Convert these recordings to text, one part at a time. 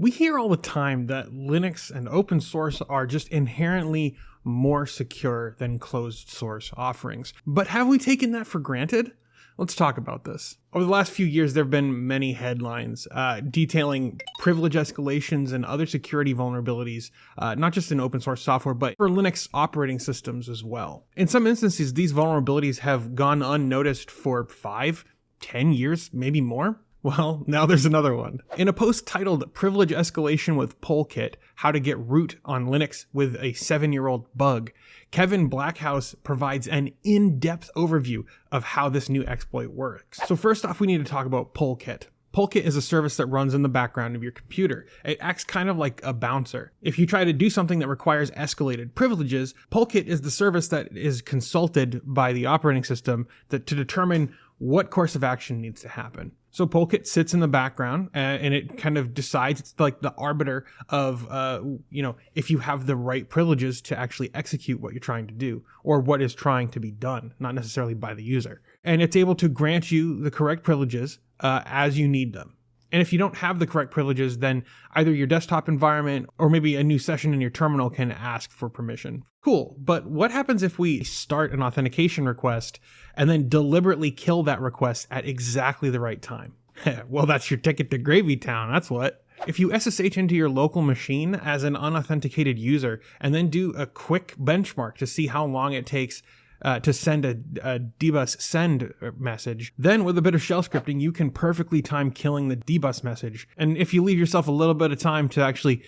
We hear all the time that Linux and open source are just inherently more secure than closed source offerings. But have we taken that for granted? Let's talk about this. Over the last few years, there have been many headlines detailing privilege escalations and other security vulnerabilities, not just in open source software, but for Linux operating systems as well. In some instances, these vulnerabilities have gone unnoticed for 5, 10 years, maybe more. Well, now there's another one. In a post titled Privilege Escalation with Polkit, How to Get Root on Linux with a 7-Year-Old Bug, Kevin Blackhouse provides an in-depth overview of how this new exploit works. So first off, we need to talk about Polkit. Polkit is a service that runs in the background of your computer. It acts kind of like a bouncer. If you try to do something that requires escalated privileges, Polkit is the service that is consulted by the operating system to determine what course of action needs to happen. So Polkit sits in the background and it kind of decides, it's like the arbiter of, if you have the right privileges to actually execute what you're trying to do or what is trying to be done, not necessarily by the user. And it's able to grant you the correct privileges as you need them. And if you don't have the correct privileges, then either your desktop environment or maybe a new session in your terminal can ask for permission. Cool, but what happens if we start an authentication request and then deliberately kill that request at exactly the right time? Well, that's your ticket to Gravy Town, that's what. If you SSH into your local machine as an unauthenticated user and then do a quick benchmark to see how long it takes to send a dbus send message, then with a bit of shell scripting, you can perfectly time killing the dbus message. And if you leave yourself a little bit of time to actually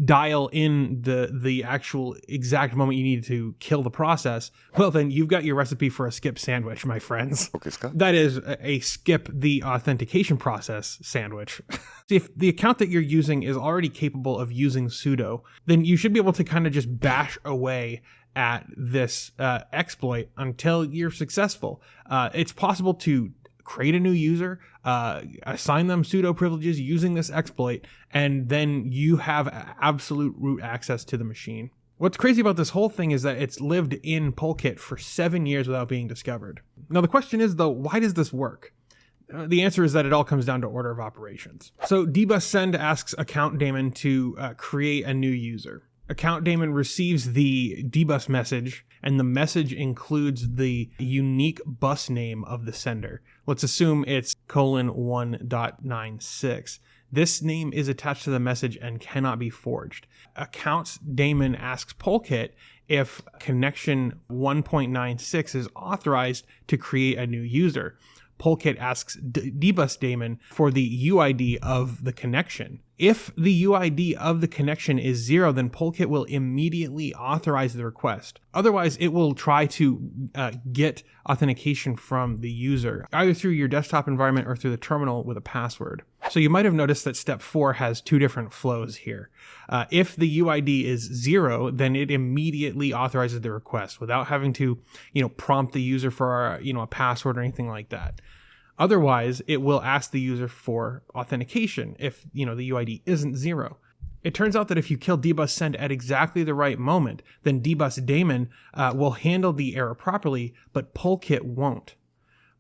dial in the actual exact moment you need to kill the process, well, then you've got your recipe for a skip sandwich, my friends. That is a skip the authentication process sandwich. If the account that you're using is already capable of using sudo, then you should be able to kind of just bash away at this exploit until you're successful. It's possible to create a new user, assign them sudo privileges using this exploit, and then you have absolute root access to the machine. What's crazy about this whole thing is that it's lived in Polkit for 7 years without being discovered. Now the question is though, why does this work? The answer is that it all comes down to order of operations. So dbus send asks account daemon to create a new user. Account daemon receives the dbus message, and the message includes the unique bus name of the sender. Let's assume it's :1.96. This name is attached to the message and cannot be forged. Accounts daemon asks Polkit if connection 1.96 is authorized to create a new user. Polkit asks dbus daemon for the UID of the connection. If the UID of the connection is 0, then Polkit will immediately authorize the request. Otherwise, it will try to get authentication from the user, either through your desktop environment or through the terminal with a password. So you might have noticed that step 4 has 2 different flows here. If the UID is 0, then it immediately authorizes the request without having to, prompt the user for, a password or anything like that. Otherwise, it will ask the user for authentication if, the UID isn't 0. It turns out that if you kill dbus send at exactly the right moment, then dbus daemon will handle the error properly, but Polkit won't.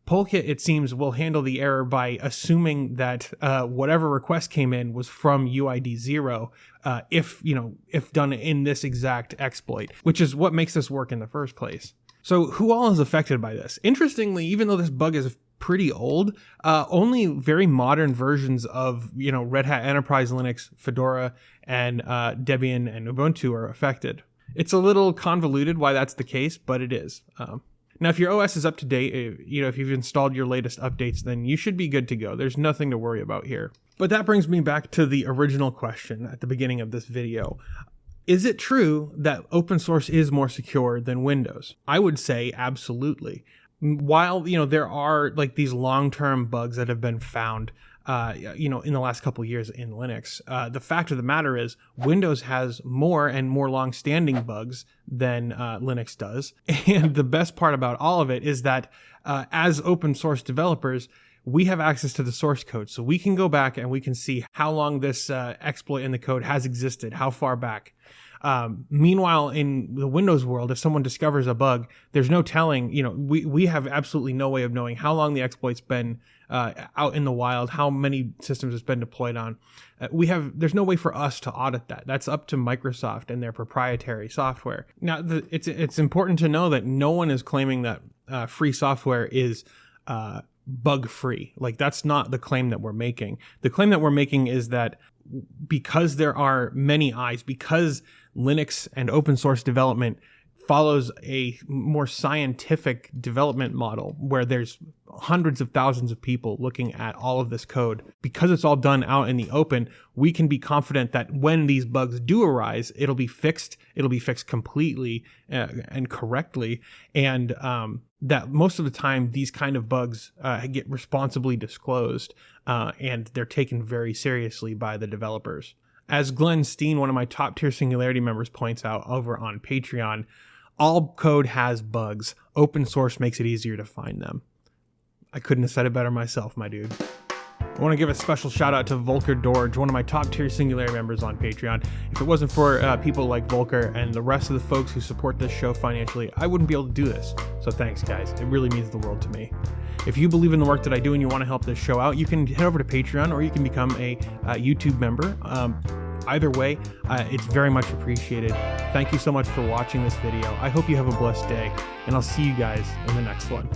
Polkit, it seems, will handle the error by assuming that whatever request came in was from UID 0 if done in this exact exploit, which is what makes this work in the first place. So who all is affected by this? Interestingly, even though this bug is pretty old, only very modern versions of Red Hat Enterprise Linux, Fedora, and Debian and Ubuntu are affected. It's a little convoluted why that's the case, but it is. Now, if your OS is up to date, if you've installed your latest updates, then you should be good to go. There's nothing to worry about here. But that brings me back to the original question at the beginning of this video. Is it true that open source is more secure than Windows? I would say absolutely. While, there are like these long-term bugs that have been found, in the last couple of years in Linux, the fact of the matter is Windows has more and more long-standing bugs than Linux does. And the best part about all of it is that as open source developers, we have access to the source code. So we can go back and we can see how long this exploit in the code has existed, how far back. Meanwhile, in the Windows world, if someone discovers a bug, there's no telling, we have absolutely no way of knowing how long the exploit's been out in the wild, how many systems it's been deployed on. There's no way for us to audit that. That's up to Microsoft and their proprietary software. Now, it's important to know that no one is claiming that free software is bug-free. Like, that's not the claim that we're making. The claim that we're making is that because there are many eyes, because Linux and open source development follows a more scientific development model where there's hundreds of thousands of people looking at all of this code, because it's all done out in the open, we can be confident that when these bugs do arise, it'll be fixed completely and correctly, and that most of the time these kind of bugs get responsibly disclosed and they're taken very seriously by the developers. As Glenn Steen, one of my top tier Singularity members, points out over on Patreon, all code has bugs. Open source makes it easier to find them. I couldn't have said it better myself, my dude. I want to give a special shout out to Volker Dorge, one of my top tier Singularity members on Patreon. If it wasn't for people like Volker and the rest of the folks who support this show financially, I wouldn't be able to do this. So thanks, guys. It really means the world to me. If you believe in the work that I do and you want to help this show out, you can head over to Patreon, or you can become a YouTube member. Either way, it's very much appreciated. Thank you so much for watching this video. I hope you have a blessed day, and I'll see you guys in the next one.